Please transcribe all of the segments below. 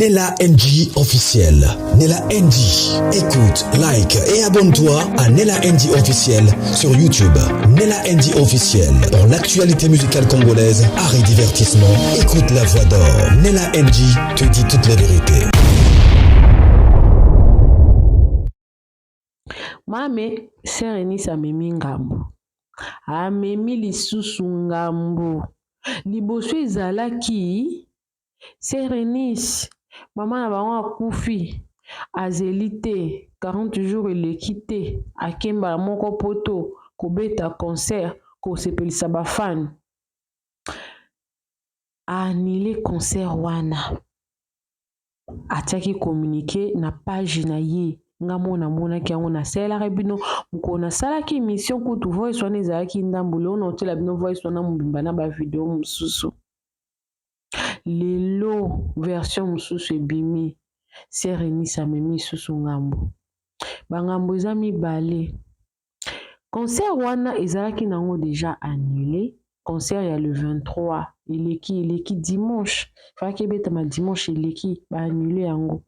Nella NG officiel. Nella NG. Écoute, like et abonne-toi à Nella NG officiel sur YouTube. Nella NG officiel. Pour l'actualité musicale congolaise, art et divertissement, écoute la voix d'or. Nella NG te dit toutes les vérités. Mame, Serenis amemi ngambo. Amemi lisusu ngambo. Liboso ezalaki Serenis. Maman na bango akufi. Azelite 40 jours eleki te. Akemba moko poto kobeta concert kosepelisa bafan. Annulé concert wana. Atiaki communiqué na page na ye. Nga mona ki yango na sela rebino mukona sala ki mission kutu voice wana ezalaki ndambulo na hotela bino voice wana mubimba na ba video mususu. Lelo version mususu ebimi Serenis amemi susu ngambo. Bangambo eza mibale. Concert wana ezalaki nango déjà annulé. Concert ya le 23 eleki dimanche. Faki betama dimanche eleki ba annulé yango.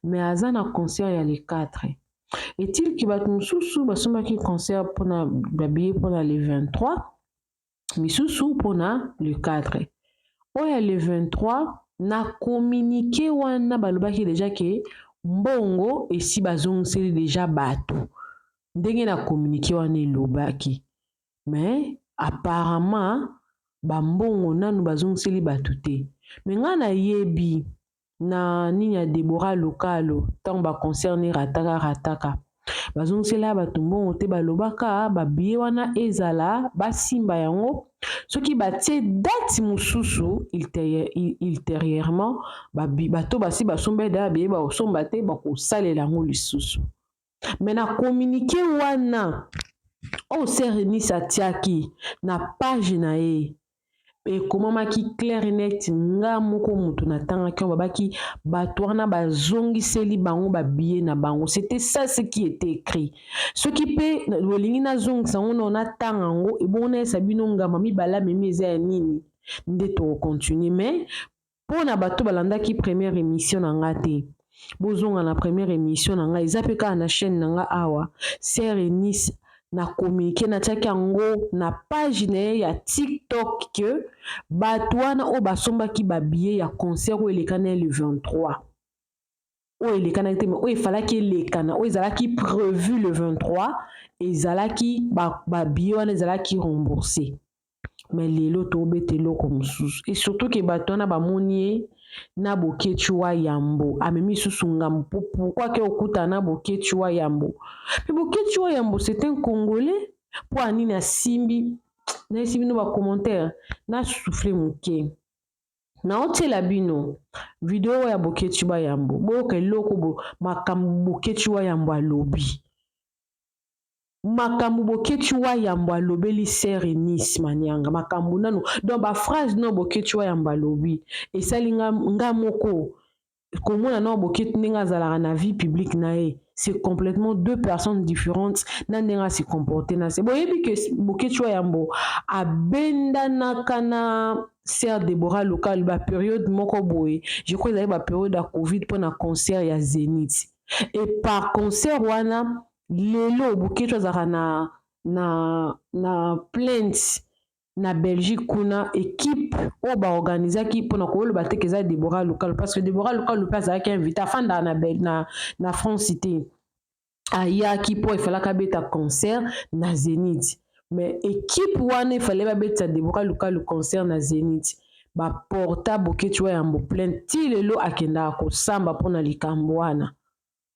Mais aza na concert ya le 4. Est-il ki bat mususu basomaki concert pona babiye pona le 23 misusu pona le 4. Oya le 23 na communiqué wana balobaki déjà ke mbongo esi bazongiseli déjà bato. Ndenge na communiqué wana elobaki. Mais apparemment bambongo nanu bazongiseli bato te. Mais nga na yebi na nini ya Deborah Lokalo tant ba concerné rataka bazongisela bato mbongo te balobaka babiye wana ezala basimba yango soki batie date mususu ultérieurement bato basi basomba da biye ba osomba te bakosalela yango lisusu. Mais na communiqué wana o Serenis atiaki na page na ye ekomamaki clair net nga moko mutu na tanga ki babaki bato wana bazongiseli bango babiye na bango. C'était ça ce qui était écrit. Ce qui pe bolingi na zongisa ngo na tanga ngo ebona sabino ngama mibala memi eza ya nini nde to continuer. Mais pona bato balandaki première émission na nga te bozonga na première émission na nga eza pe ka na chaîne na nga awa Serenis na communiqué na tiaki yango na page na ya TikTok que bato wana o basombaki babiye ya concert o elekana le 23 o elekana te mais o efalaki elekana o ezalaki prévu le 23 ezalaki babiye wana ezalaki remboursé. Mais lelo tobete loko mususu et surtout que bato wana bamoni na Boketchua Yambo amemi susu ngambo. Pourquoi que okuta na Boketchua Yambo? Mais Boketchua Yambo c'est un Congolais. Pour anini na simbi no ba commentaire na souffler muke na otela bino video ya Boketchua Yambo boke loko bo makambo Boketchua Yambo alobi makambo Boketchua Yambo alobeli Serenis manianga makambo nanu donc ba phrase no Boketchua Yambo alobi et salinga nga moko komona na Boketchua ndinga zalaka na vie publique na ye c'est complètement deux personnes différentes na ndinga se comporter na c'est boyebi que Boketchua Yambo abenda na kana Sœur Deborah Lokalo ba période moko boye je crois que ba période de Covid pour na concert ya Zénith et par concert wana lelo Boketchua zaka na plainte na Belgique kuna équipe o ba organisaki pona ko loba te keza Deborah Lokalo parce que Deborah Lokalo pas avec invité afanda na France cité aya ki po ifalaka beta concert na Zénith. Mais équipe wana il ba beta Deborah Lokalo concert na Zénith ba porta Boketchua Yambo plainte ti lelo akenda ko samba pona likambo wana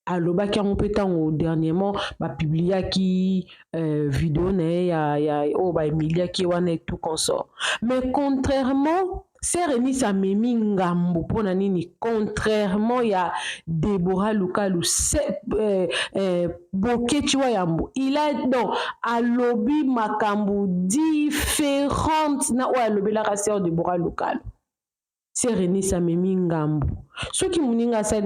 alobaki yango mpe ntango dernièrement bapubliaki vidéo na ye ya oyo baemiliaki wana et tout consort. Mais contrairement Serenis amemi ngambo mpona nini contrairement ya Deborah Lokalo Boketchua Yambo il a donc alobi makambo différente na oyo alobelaka Sœur Deborah Lokalo. Eunice amemi ngambu. Soki muninga sa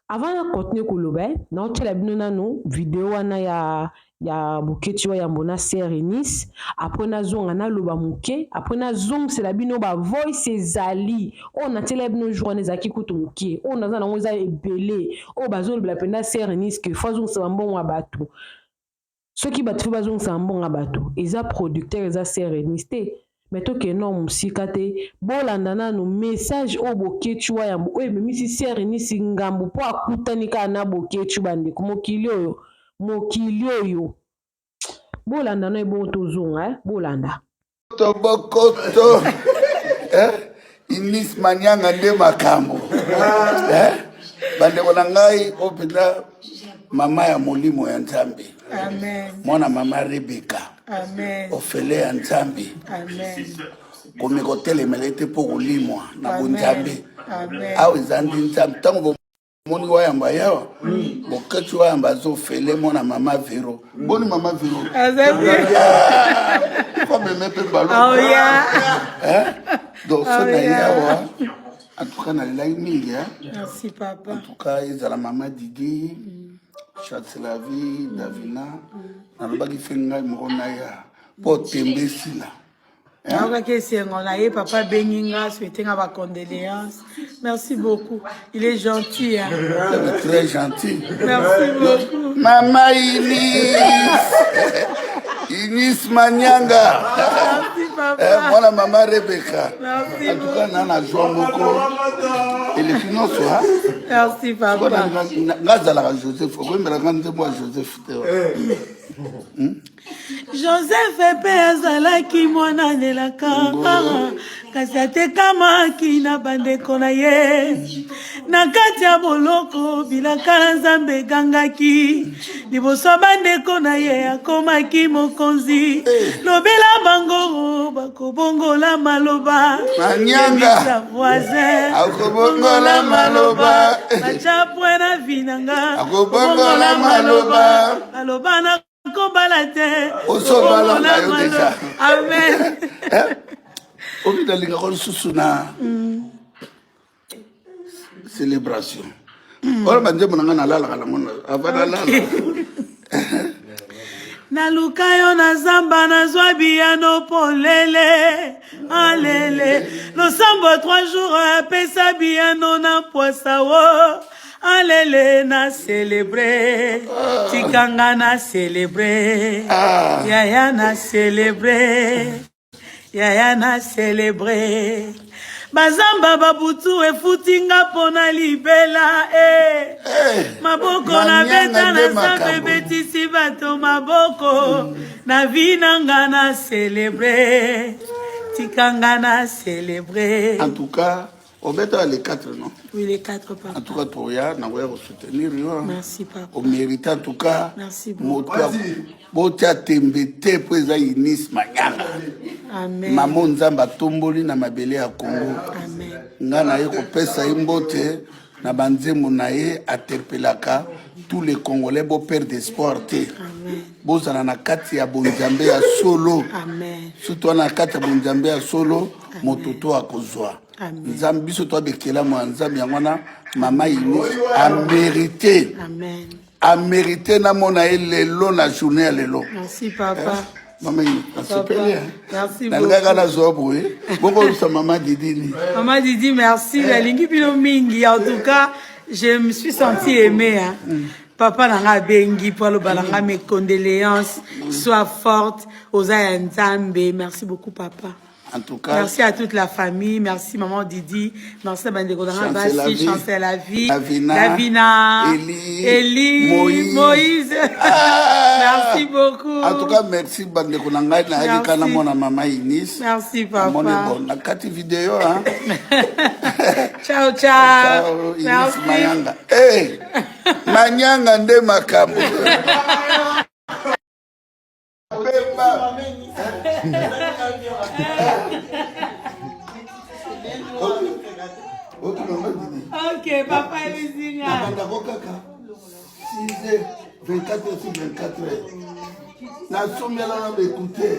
avant na continuer koloba na otela bino nano vidéo wana ya buketi wa yambona Sœur Eunice après na zonga na loba muke après na zong c'est la bino ba voice ezali o na tela bino journée zaki kutu muke o na za nango za ebele o bazolo bla penda Sœur Eunice que fois zong sa mbongo abatu soki batu bazong sa mbongo abatu eza producteur eza Sœur Eunice te mais to ke non musika te bolanda nanu message o boketi wa yambo o ememisi Sœur Eunice ngambo po akutani ka na boketi bandeko mokili oyo bolanda no ebo tozonga bolanda tobokoto Eunice Manyanga nde makambo bandeko na ngai openda mama ya molimo ya Nzambe. Amen. Mwana mama Rebecca. Amen. Ofele ya Nzambe. Amen. Komekotele melete po kulimwa na bunzambe. Amen. Awe zandi Nzambe. Tango moni wayamba yawa. Bokati wayamba zo fele mwana mama Vero. Boni mama Vero. Azambe. Comme mepe balo. Oh yeah. Donc ça na yawa. En tout cas, merci papa. En tout cas, ils ont la maman Didi, Chatselavi, Davina. On a fait un pour tember là. Papa Beninga, souhaiter ma condoléances. Merci beaucoup. Il est gentil. Hein? Il est très gentil. Merci beaucoup. Maman Eunice Manyanga. Merci papa. Moi la maman Rebecca. Merci. En tout cas, Nana Joamoko. Et les finances, hein? Merci papa. Ngazala Joseph. Oui, mais regardez-moi Joseph. Joseph pe azalaki mwana nelaka kasi atekamaki na bandeko na ye na kati ya boloko bilaka na Nzambe egangaki liboso bandeko na ye akomaki mokonzi lobela bango bakobongola maloba Manyanga voisin akobongola maloba bachapwe na vinanga akobongola maloba maloba na kobalate osobala na yo deja. Amen. Obi dalinga ko susuna célébration. Ora banje munanga na lala kala mona avana lala. Na lukayo na zamba na zwa biyano polele alele losambo 3 jours apesa biyano na poisa wo alele na célébrer tikanga na célébrer yaya na célébrer yaya na célébrer bazamba babutu efutinga pona libela maboko na beta na Nzambe betisi bato maboko na vinanga na célébrer tikanga na célébrer. En tout cas, on va être les 4, non? Oui, les 4 papa. En tout cas, toi, on va soutenir. Merci papa. On mérite en tout cas. Merci beaucoup. Botia tembete pour Eunice Manyanga. Amen. Maman Nzamba tomboli na mabele ya Congo. Amen. Ngana ye ko pesa imbote na banzemo na ye aterpelaka tous les Congolais bo perdre d'espoir te. Amen. Bozana na kati ya bonjambe ya solo. Amen. Surtout na kati ya bonjambe ya solo mototo akozwa. Nzambe biso to bekela mo Nzambe yangwana mama Eunice a mérité. Amen. A mérité na mona lelo na journée ya lelo. Merci papa. Maman Eunice, merci beaucoup. Beaucoup sa maman Didi. Maman Didi, merci. La lingi pilo mingi. En tout cas, je me suis sentie aimée. Hein. Papa nanga bengi pour le balanga mes condoléances. Sois forte. Osa Nzambe. Merci beaucoup papa. En tout cas, merci à toute la famille, merci maman Didi, merci à Bandeko Bassi, Chancel la vie, Davina, Eli, Moïse. Merci beaucoup. En tout cas, merci Bandeko Nangai, na mona maman Eunice. Merci papa. Mon bon, na kati vidéo hein. Ciao ciao. Ciao Eunice Manyanga. Eh, Manyanga nde makambo. Ok, papa est venu. 24 sur 24 heures. La somme là on écouter.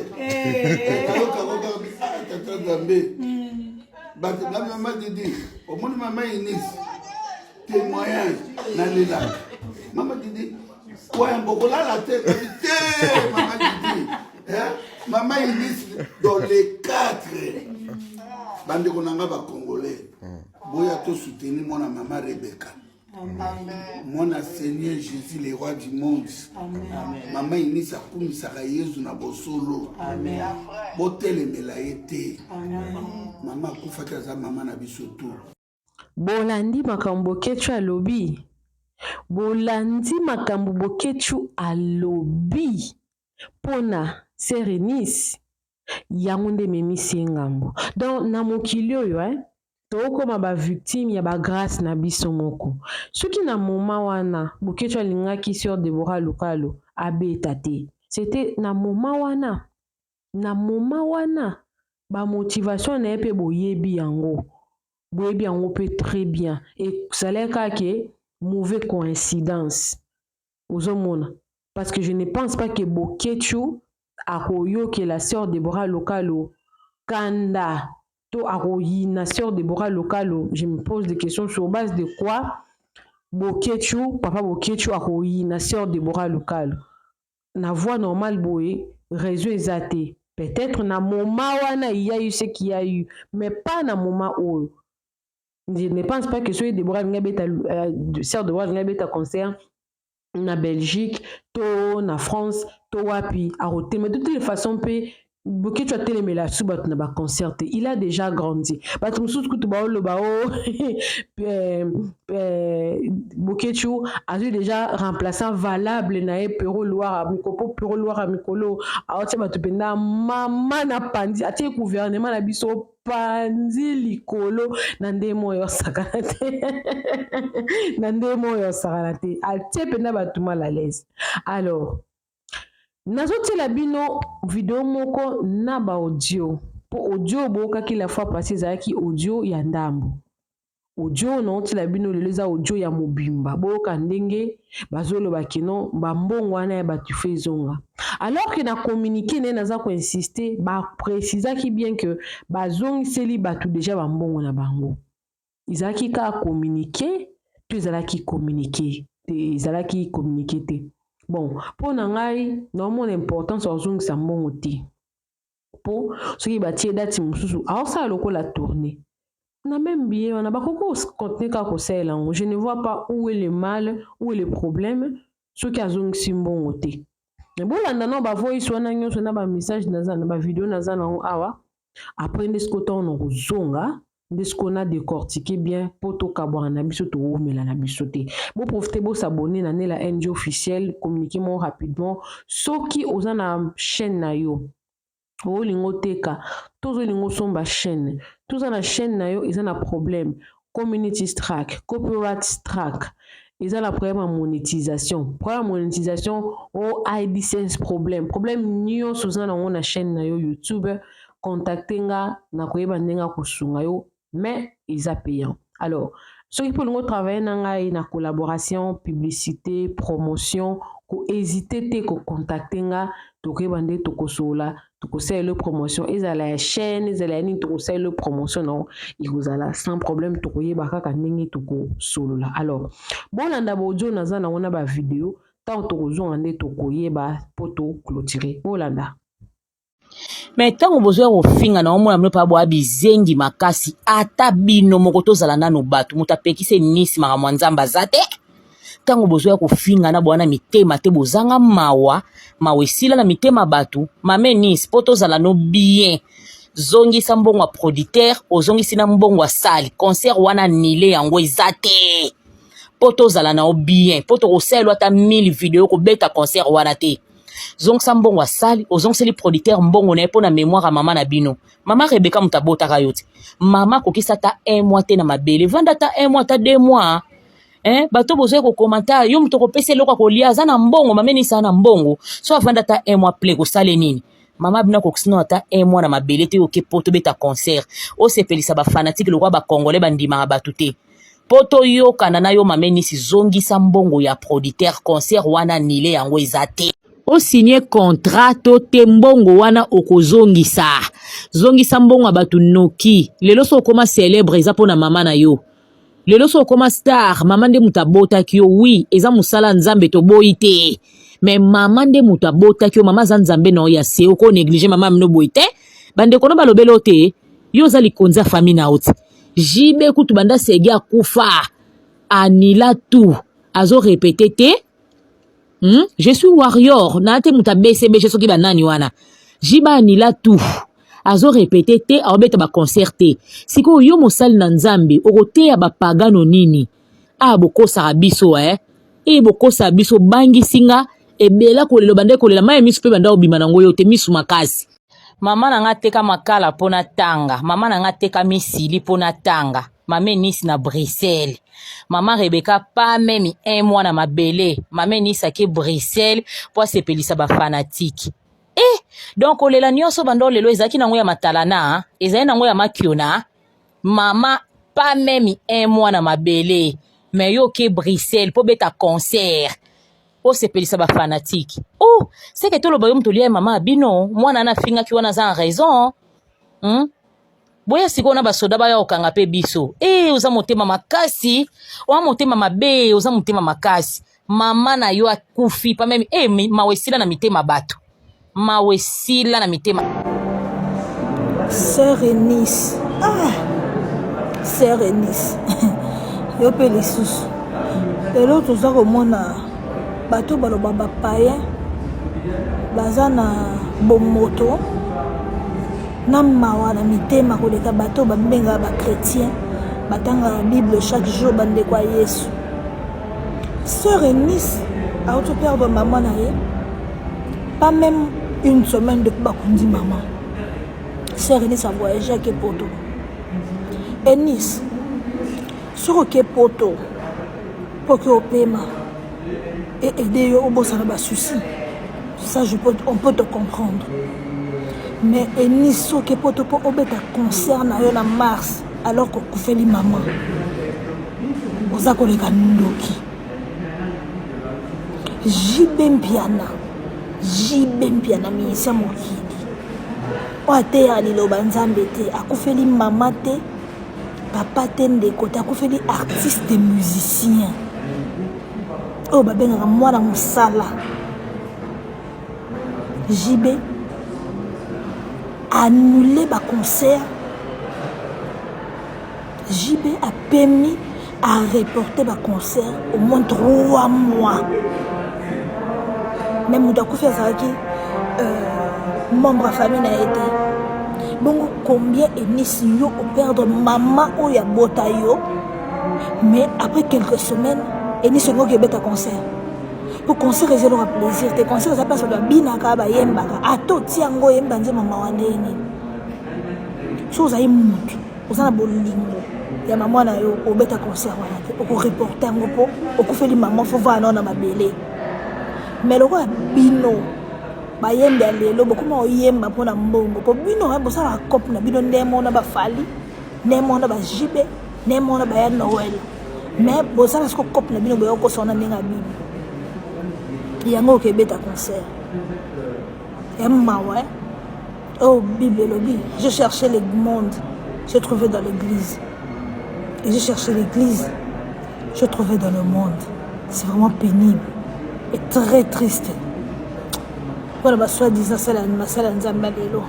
Maman Didi, au moins maman Inis, témoignage, Nalila. Maman Didi, quoi un bocola la tête, maman Didi, maman Inis dans les 4. Bande konanga ba Congolais, boya to soutenir mon maman Rebecca. Mon Seigneur Jésus, le roi du monde. Maman Inis a koumi saka Yesu na bosolo. Botele melaete. Maman kufaka za maman na bisoto. Bolandi makambo kechu alobi. Bolandi makambo bokechu alobi. Pona Serenis. Yangonde memisi ngambo. Donc na mokili oyo toko ba victime ya ba grâce na biso moko. Soki na moma wana bokechu alingaki sur Deborah Lukalo abeta te. C'était na moma wana. Na moma wana ba motivation na pe boyebi yango. Boyebi yango pe très bien et ça l'est que mauvaise coïncidence. Ozomona parce que je ne pense pas que bokechu akoyo que la sœur Deborah Lukalo kanda to akoyi na sœur Deborah Lukalo. Je me pose des questions sur base de quoi bokechu papa bokechu akoyi na sœur Deborah Lukalo. Na voie normale boye réseau exaté. Peut-être na moment wana il y a eu ce qu'il y a eu mais pas na moment où je ne pense pas que soit Deborah Ngabeta sœur Deborah Ngabeta concert na Belgique to na France to wapi a roté mais de toutes les façons pe Boké tu as télémé la sous na ba concert il a déjà grandi parce que sous que ba le bao Boké tu a déjà remplaçant valable na Pero Loire Mikopo Pero Loire Mikolo a otia ba tupenda mama na pandi a tie gouvernement na biso pandi likolo na ndemo yo sakanate na ndemo yo sakanate a tie penda ba tout mal à l'aise. Alors nazote la bino vidéo moko na ba audio po audio boka ki la fois passé zaki audio ya ndambo audio na oti la bino leza audio ya mobimba boka ndenge bazolo bakino bambongo wana ya batu fezonga alors que na communiquer ne naza ko insister ba préciser ki bien que bazongi seli batu déjà bambongo na bango izaki ka communiquer tu ezalaki communiquer ezalaki communiquer te. Bon, pour nangai, normalement l'importance aux gens ça monte. Pour ceux qui bâtissent date mususu, alors ça loko la tournée. On a même bien, on a pas beaucoup contenu kako c'est là. Je ne vois pas où est le mal, où est le problème. Ceux qui a zong simbon oté. Mais bon là non ba voice wana nyo na ba message na za na ba vidéo na za na awa. Après ndeskoto on zonga. Qu'on a décortiqué bien pour tout kabouan na biso to omela na biso te. Bon profiter bo s'abonner na la NG officielle, communiquer moi rapidement soki oza na chaîne na yo. O lingo teka, tozo lingo somba chaîne. Tout na chaîne na yo, ils ont un problème. Community strike, copyright strike. Ils ont un problème en monétisation. Problème monétisation, o AdSense problème. Problème nyo soza na on chaîne na yo YouTube, contacter nga na koyeba ndenga kusunga yo. Mais ils ont payant. Alors, ceux qui peuvent travailler dans la collaboration, publicité, promotion, ko hésiter te ko contacter nga to ke bande to ko sola to ko c'est le promotion ils à la chaîne ils à la ni to ko c'est le promotion non ils vous alla sans problème to ko yeba ka ndenge to ko solo là. Alors, bon landa bojo na za na wana ba vidéo tant to ko zo ande to ko yeba poto clôturer. Bon landa mais tant besoin au finga na omona mlepa bo abizengi makasi ata bino moko tozala nano bato mutapekise nisi maka mwanzamba zate tant besoin ko finga na bwana mitema te bozanga mawa mawesila na mitema bato mame nisi po tozala no bien zongi sambongo producteur ozongi sina mbongo sali concert wana nile yango ezate po tozala na bien po to koselo ata 1000 vidéo ko beta concert wana te zong sambongo sali ozong seli producteur mbongo na epo na mémoire à maman na bino mama Rebecca mutabota kayoti mama kokisa ta 1 mois te na mabele vanda ta 1 mois ta 2 mois bato bozoe ko commentaire yo mutoko pese loko kolia za na mbongo mameni sa na mbongo so vanda ta 1 mois ple ko sale nini mama bina kokisino ata 1 mois na mabele te oke poto beta concert o sepelisa ba fanatique lokwa ba congolais bandima batu te poto yo kanana yo mameni si zongi sa mbongo ya producteur concert wana nile yango ezate o signé contrat to te mbongo wana okozongisa zongisa mbongo ya bato noki lelo so okoma célèbre eza mpo na mama na yo lelo so okoma star mama nde moto abotaki yo wi eza mosala nzambe toboyi te me mama nde moto abotaki yo mama aza nzambe na yo ya se oko néglige mama mino boyi te bandeko no balobeli yo te yo oza likonzi ya fami na yo ti jibe kutu banda segi akufa anila tu azo répété te je suis warrior na te moto abesebese soki banani wana jiba anila tu azo répété te aobeta baconcert te sikoyo yo mosali na nzambe okoteya bapagano nini bokosaka biso bokosaka biso bangisinga ebela kolela bande kolela maye misu mpe banda obima nango yo te misu makasi mama na nga teka makala mpo na tanga mama na nga teka misili mpo na tanga mama Eunice na Bruxelles mama Rebeka pa memi un mois na mabele mama Eunice ake Bruxelles mpo asepelisa bafanatike donc olela nyonso bando lelo ezalaki nango ya matalana ezali nango ya makiona mama pa memi un mois na mabele me yo ke Bruxelles mpo beta concert osepelisa bafanatike seke toloba yo moto lia mama abino mwana na fingaki wana aza en raison boya sikoyo na basoda baya okanga mpe biso oza motema makasi oza motema mabe oza motema makasi mama na yo akufi pa memi mawesila na mitema bato mawesila na mitema Sœur Eunice Sœur Eunice yo mpe lisusu lelo toza komona bato baloba bapayen baza na bomoto na mawa na mitema koleka bato babengaka bachrétien batangaka bible chaque jour bandeko ya yesu Sœur Eunice aoto perdre mama na ye pas même une semaine depuis bakundi maman Sœur Eunice a voyagé ke poto Eunice soko ke poto po ke opema et aider yo obosana ba souci ça on peut te comprendre mais Eunice soko ke poto po obeta concert na yo na mars alors que kufeli maman oza koleka ndoki jibe mpiana miisa mokili oateya liloba nzambe te akufeli mama te papa te ndeko te akufeli artiste musicien oyo babengaka mwana mosala jibe annule baconcert jibe a permis à reporter baconcert au moins 3 mois même moto akufi azalaki membre ya famille na ye te bongo combien Eunice yo operdre mama oyo abota yo mais après quelques semaines Eunice ongoki ebeta concert po concert ezelaka plaisir te concert eza place bato babinaka bayembaka ata otia yango oyemba nzema mawa ndenge nini so ozali mutu oza na bolingo ya mama na yo obeta concert wana te okoreporte yango mpo okufeli mama fo vaa nao na mabele mais lokola bino bayembe ya lelo bokoma oyemba mpo na mbongo mpo bino bosala bacope na bino ndemo na bafali ndemo na bajibe ndemo na baya noel mais bosala siko cope na bino boya okosona ndenge ya bible yango okebeta concert ya mawa bible elobi je cherchais le monde je trouvais dans l'église et je cherchais l'église je trouvais dans le monde c'est vraiment pénible et très triste. Voilà, bah, soi-disant, c'est la nzamba lelo.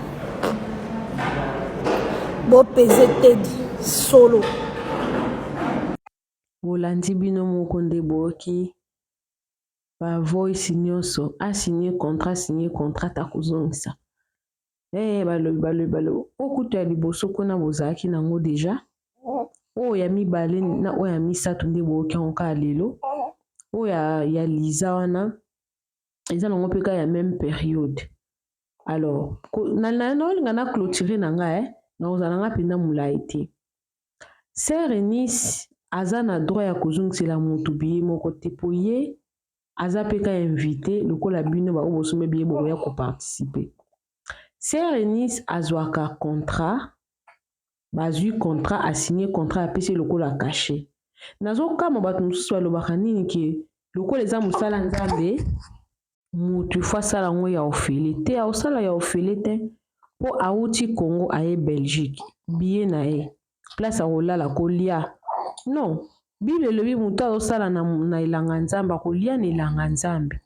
Bon, pesé Teddy, solo. Bolandi bino mokonde boki. Ba voice nyonso. A signé contrat ta kuzongisa. Balo. Okutu ya liboso kuna bozaki nango deja. Ya mibale na ya misatu nde boki onka lelo. Ya Liza wana eza nango mpe ka ya même période alors nalinga na clôturer na nga nakozala nga mpenza molai te Sœur Eunice aza na droit ya kozongisela motu biye moko te po ye aza mpe ka invité lokola bino bao bosombe biye bokoya koparticipe Sœur Eunice azwaka contrat bazwi contrat asigné contrat apesi lokola caché nazokama bato mosusu balobaka nini ke lokola eza mosala nzambe mutu fo asala yango ya ofele te aosala ya ofele te po auti Congo aye Belgique billet na ye place akolala kolia non Bible elobi moto azosala na elanga nzambe akolia na elanga nzambe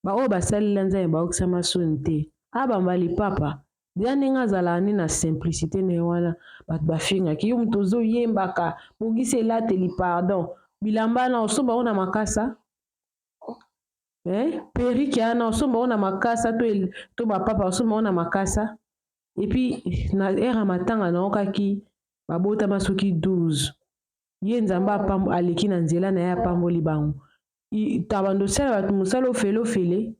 baoyo basalela nzambe baokisama soni te abamba lipapa deya ndenge azala ni na simplicité na ye wana bato bafingaki yo moto ozoyembaka bongisi elateli pardon bilamba na osomba oyo na makasa perike ana osomba oyo na makasa to bapapa osomba oyo na makasa epuis na ere matanga na okaki babotama soki 12 ye nzambe aleki na nzela na ye apamboli bango tabando osala bato mosala ofele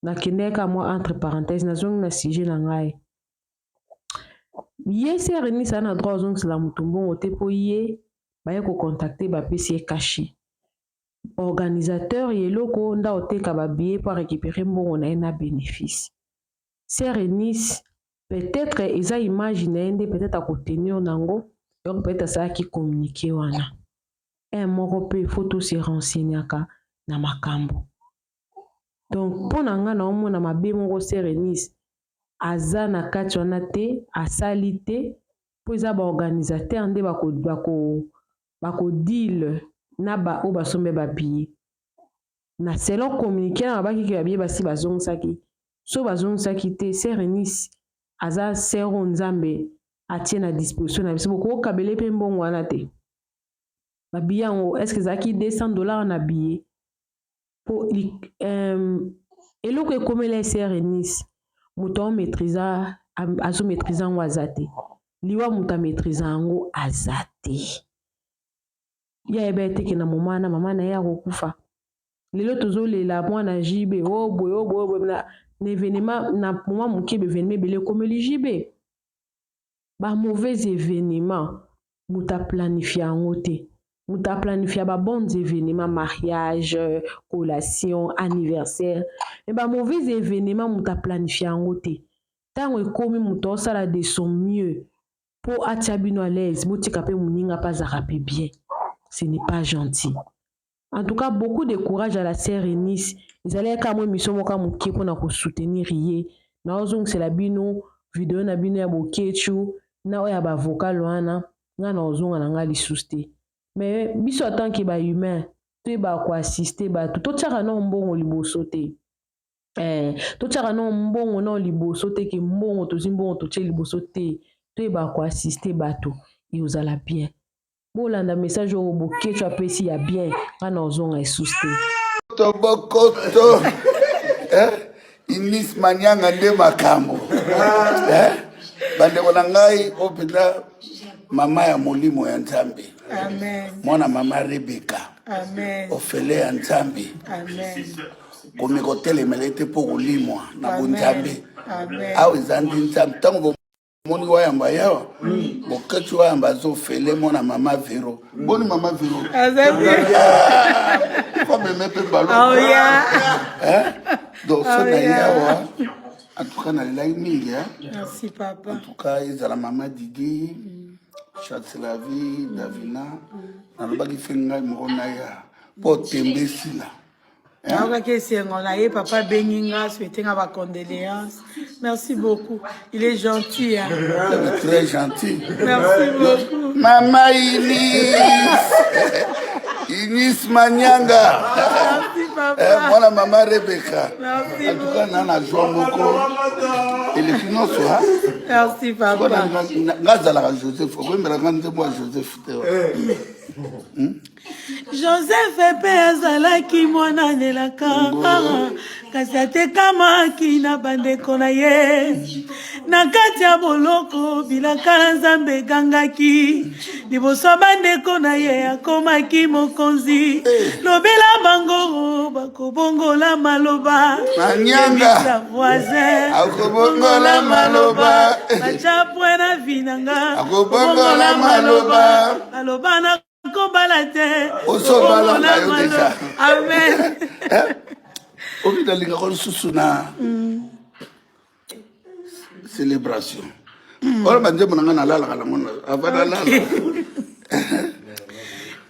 nakende ka mwa entre parenthèse nazongi na sujet na ngai ye sere ni sana droit ozongisela moto mbongo te mpo ye baye kocontacte bapesi ye kashi organisateur ye eloko nda oteka babillet mpo arécupérer mbongo na ye na bénéfice sere nice peut-être eza image na ye nde peut-être akotenir nango donc peut-être asalaki communiqué wana moko mpe faut tosi renseignaka na makambo donc mpo na nga na omona mabe moko sere nice aza na kati wana te asali te mpo eza baorganisateur nde bakodile na baoyo basombe babillet na selon communiqué na babakiki babillet basi bazongisaki so bazongisaki te sere nice aza sero nzambe atie na disposition na biso bokokabele mpe mbongo wana te babillet yango estce ezalaki $200 na billet mpo eloko ekomela sere nice moto azomaîtrise yango aza te liwa moto amaîtrise yango aza te ya yeba eteke na mama na ye akokufa lelo tozolela mwana jibe boye na événement na moma moke événement ebele ekomeli jibe ba mauvais événement moto aplanifie yango te moto aplanifie ba bons événements mariage collation anniversaire mais ba mauvais événement moto aplanifie yango te ntango ekomi moto osala de son mieux po atia bino à l'aise botika mpe moninga mpe azaka mpe bien ce n'est pas gentil. En tout cas, beaucoup de courage à la sœur Eunice. Ils allaient quand même mission moka moké pour na ko soutenir yé. Na ozong c'est la bino vidéo na bino ya bokechu na oya ba vocal wana nga na ozonga na nga lisuste. Mais biso tant que ba humain, tu ba ko assister ba tout tchaka na mbongo liboso te. To tchaka na mbongo na liboso te ke mbongo to zimbongo to tche liboso te. Tu ba ko assister ba to. Et vous allez bien. Bolanda message au bouquet tu apprécies ya bien ana ozonga esuste tobokoto Inis manyanga nde makambo bande kona ngai openda mama ya molimo ya Nzambe amen mwana mama Rebecca amen ofele ya Nzambe amen komikotele melete po kulimwa na bunzambe amen awe zandi Nzambe tango moni wayamba yawa boketu wayamba zo fele mona mama Vero boni mama Vero comme mepe ballon donc ça na yawa en tout cas na la mingi merci papa en tout cas ezala mama Didi la vie Davina na lobaki fenga mona ya po tembesila papa Beninga souhaiter ma condoléances. Merci beaucoup. Il est gentil. Hein? Très gentil. Merci beaucoup. Maman Inis Manyanga. Merci papa. Moi maman Rebecca. Merci. En tout cas, nana joie beaucoup. Et les finances, hein? Merci papa. Ngazala Joseph. Vous me regardez moi Joseph. Joseph epe azalaki mwana nelaka kasi atekamaki na bandeko na ye na kati ya boloko bilaka na Nzambe egangaki liboso bandeko na ye akomaki mokonzi lobela bango bakobongola maloba Manyanga voisin akobongola maloba bachapwe na vinanga akobongola maloba aloba na kobalate osobala na yo deja amen obi dalinga ko susuna célébration ora banje monanga na lala kala mona avana lala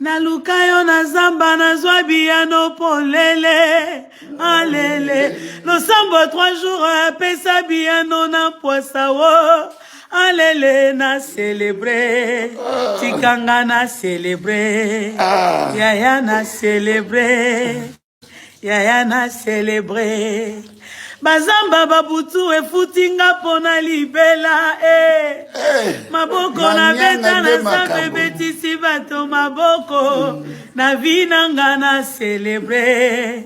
naluka yo na zamba nazwa biyano polele alele losambo 3 jours apesa biyano na poisa wo alele na celebre tikanga na celebre yaya na celebre yaya na celebre bazamba babutu efutinga pona libela maboko na beta na sambe betisi bato maboko na vinanga na celebre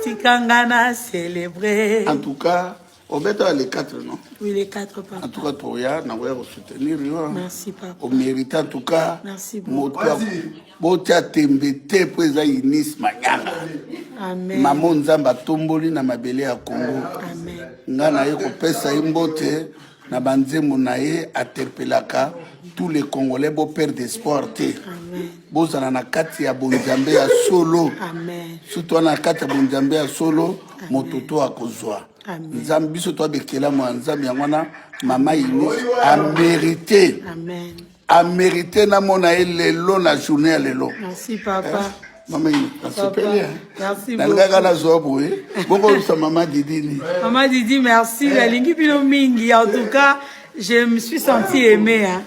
tikanga na celebre. En tout cas au bêta les 4 non? Oui, les 4 papa. En tout cas toi ya na voya soutenir yo. Merci papa. Au mérite en tout cas. Merci beaucoup. Botia tembete po eza Inis Manyanga. Amen. Maman nzamba tomboli na mabele ya Congo. Amen. Ngana ye kopesa imbote na banzembo na ye aterpelaka tous les Congolais bo père d'espoir te. Amen. Bozana na kati ya bonjambe ya solo. Amen. Surtout na kati ya bonjambe ya solo mototo akozwa. Nzambe biso to abekela mo nzambe yangwana mama Inis a mérité. Amen. A mérité na mona lelo na journée ya lelo. Merci papa. Maman Inis, merci beaucoup. Beaucoup sa maman Didi. Maman Didi, merci. La lingi pilo mingi. En tout cas, je me suis sentie aimée. Hein.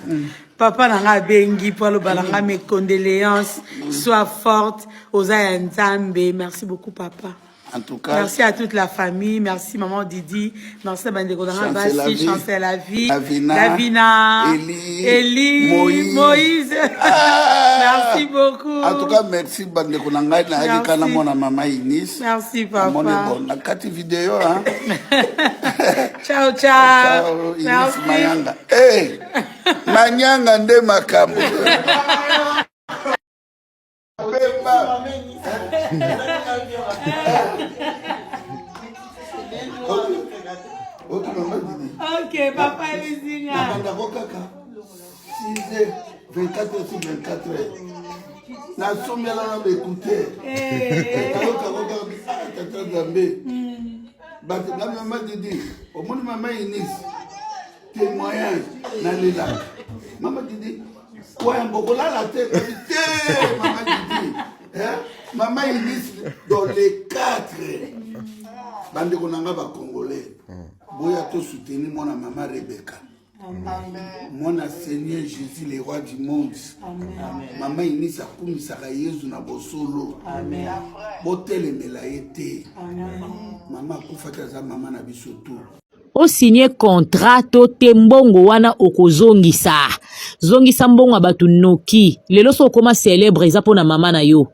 Papa nanga bengi pour le balanga mes condoléances. Sois forte. Osa Nzambe. Merci beaucoup papa. En tout cas, merci à toute la famille, merci maman Didi, merci à Bande Kodanga Bassi, Chancel la vie, Davina, Eli, Moïse. Merci beaucoup. En tout cas, merci Bande Kodanga na kana mona mama Inis. Merci papa. Bon, na kati vidéo hein. Ciao ciao. Ciao Inis Manyanga. Eh, Manyanga nde makambo. Ok, papa Elisinga. 24 sur 24 heures. La somme là on écouter. La maman Didi, au moins maman Inis, témoignage dans les lacs. Maman Didi, quoi un beaucoup là la tête, maman Didi. Maman Inis dans les 4. Bande konanga ba Congolais. Boya to soutenir mon maman Rebecca. Mon Seigneur Jésus le roi du monde. Maman Inis akumisaka Yesu na bosolo. Amen. Botele melaete. Maman akufaka za maman na biso tu. O signé contrat to tembongo wana okozongisa. Zongisa mbongo abatu noki. Lelo so koma célèbre eza pona mama na yo.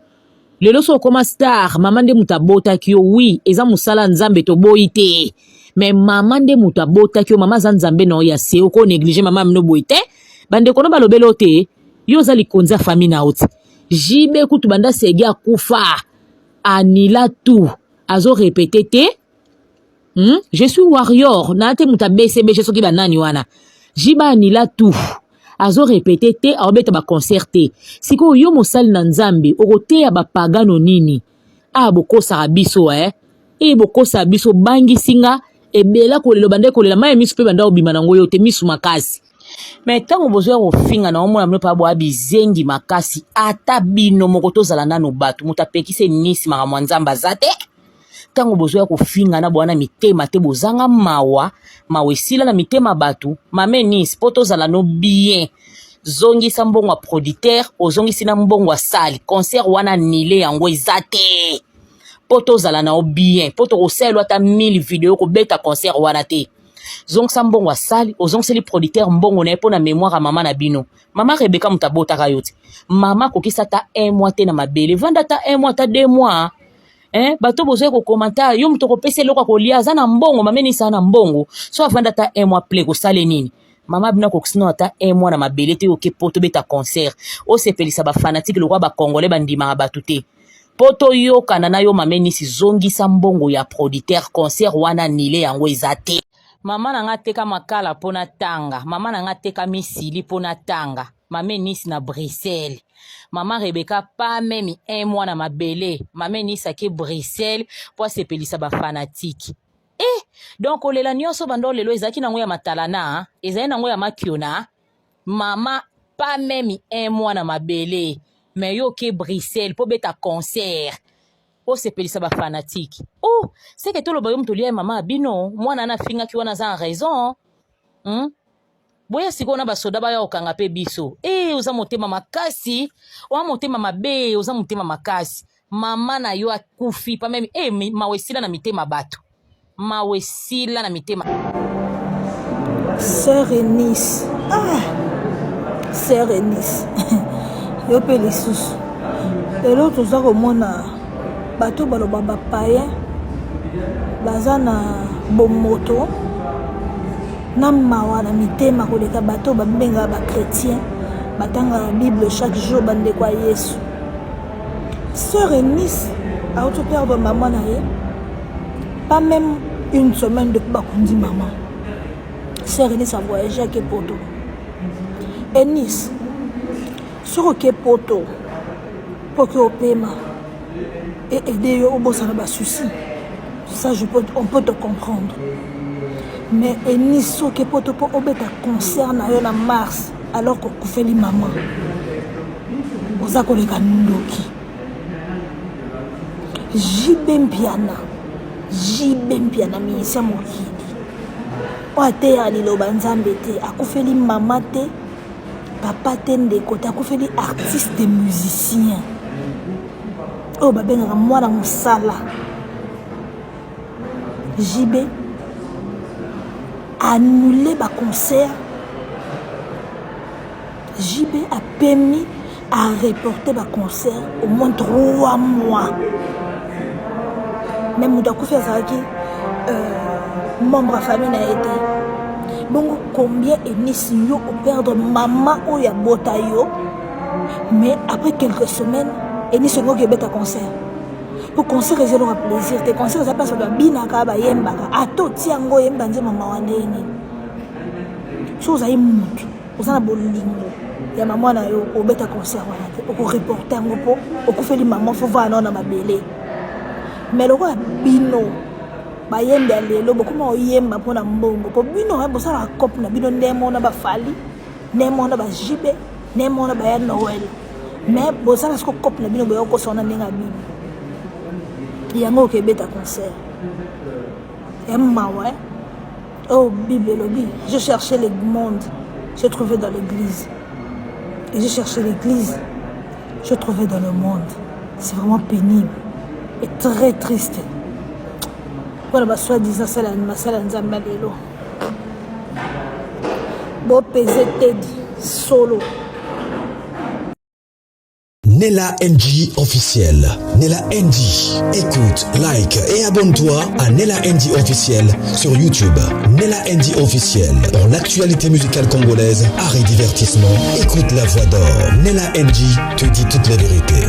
Lelo so koma star mama nde mutabota kyo oui eza musala nzambe to boite. Mais mama nde mutabota kyo mama za nzambe no ya se oko négliger mama mno boite. Bande kono balobelo te yo za likonza famille na oti. Jibe kutu banda segia kufa. Anila tout. Azo répété te. Je suis warrior. Nate muta BCB je soki banani wana. Jiba anila tout. Azo répété te aobeta ba concerté. Siko yo mosali na nzambe okote ya ba pagano nini. Bokosa biso bokosa biso bangi singa ebela kolelo bande kolela maye misu pe banda obima nango yo te misu makasi. Mais tango bozwa kofinga na omona mno pa bo abizengi makasi ata bino mokoto zala nano batu mutapekise nisi maka mwanzamba zate. Tango bozwa kofinga na bwana mitema te bozanga mawa esila na mitema batu mame nisi poto zala no bien zongisa mbongo wa producteur ozongisi na mbongo wa sali concert wana nile yango ezate poto zala na bien poto koselo ata 1000 vidéo ko beta concert wana te zongisa mbongo wa sali ozongiseli producteur mbongo na epo na mémoire ya mama na bino mama Rebecca mutabota kayoti mama kokisa ta 1 mois te na mabele vanda ta 1 mois ta 2 mois bato bozoe ko commentaire yo mutoko pese loko kolia za na mbongo mameni sa na mbongo so avanda ta 1 mois ple ko sale nini mama bina ko kisino ata 1 mois na mabele te oke poto beta concert o sepelisa ba fanatique lokwa ba congolais bandima batu te poto yo kanana yo mameni si zongisa mbongo ya producteur concert wana nile yango ezate mama nanga teka makala pona tanga mama nanga teka misili pona tanga mame nisi na Bruxelles mama Rebecca pas même 1 mois na mabele mame nisi ake Bruxelles po sepelisa ba fanatique donc olela nyonso bando lelo ezaki nango ya matalana ezali nango ya makiona mama pas même 1 mois na mabele mais yo ke Bruxelles po beta concert o sepelisa ba fanatique oh c'est que tout le bayom tolia mama bino mwana na finga ki wana za raison boya sikona basoda baya okanga pe biso oza motema makasi wa motema mabe oza motema makasi mama na yo akufi pa meme mawesila na mitema bato mawesila na mitema Sœur Eunice Sœur Eunice yo pe lisusu lelo toza komona bato baloba bapayen baza na bomoto na mawa na mitema koleka bato babenga bakretien batanga la Bible chaque jour bandeko ya Yesu. Sœur Eunice a auto perdre maman na ye pas même une semaine depuis bakundi maman. Sœur Eunice a voyagé à Kepoto. Eunice sur Kepoto pour que au paiement et aider au boss à la souci. Ça on peut te comprendre. Mais Eunice sur Kepoto pour obéir à concert na mars alors que fait les maman. Oza ko le kandoki. Jibempiana misa mokili. Oate alilo banzambe te akufeli mama te papa te ndeko te akufeli artiste musicien o babengaka mwana mosala JB annulé ba concert. JB a permis à reporter ba concert au moins 3 mois. Même Moutakou fait ça qui membre de la famille n'a été. Bon, combien Eunice yo perdre maman ou ya botayo. Mais après quelques semaines, Eunice yo qui bête à concert. Pour concert ils auront plaisir. Tes concerts ça passe dans binaka ba yembaka. Ato tiango yemba nze mama wandeni. Chose ayi mutu. Osana bolingo. Ya maman na yo ko bête à concert wana. Ko reporter ngopo, ko feli maman faut voir na mabele. Mais le roi bino ba yembe lelo bokuma oyemba pona mbongo po bino ha bosala cop na bino ndemo na ba fali ndemo na ba JB ndemo na ba ya Noël mais bosala sko cop na bino boyo ko sona ninga bino yango ke beta concert mawa oh Bible lobby je cherchais le monde je trouvais dans l'église et je cherchais l'église je trouvais dans le monde. C'est vraiment pénible et très triste. Voilà, soi-disant, c'est la Nzambalelo. Bon, pesé Teddy, solo. Nella NG officiel. Nella NG. Écoute, like et abonne-toi à Nella NG officiel sur YouTube. Nella NG officiel. Pour l'actualité musicale congolaise, art et divertissement, écoute la voix d'or. Nella NG te dit toutes les vérités.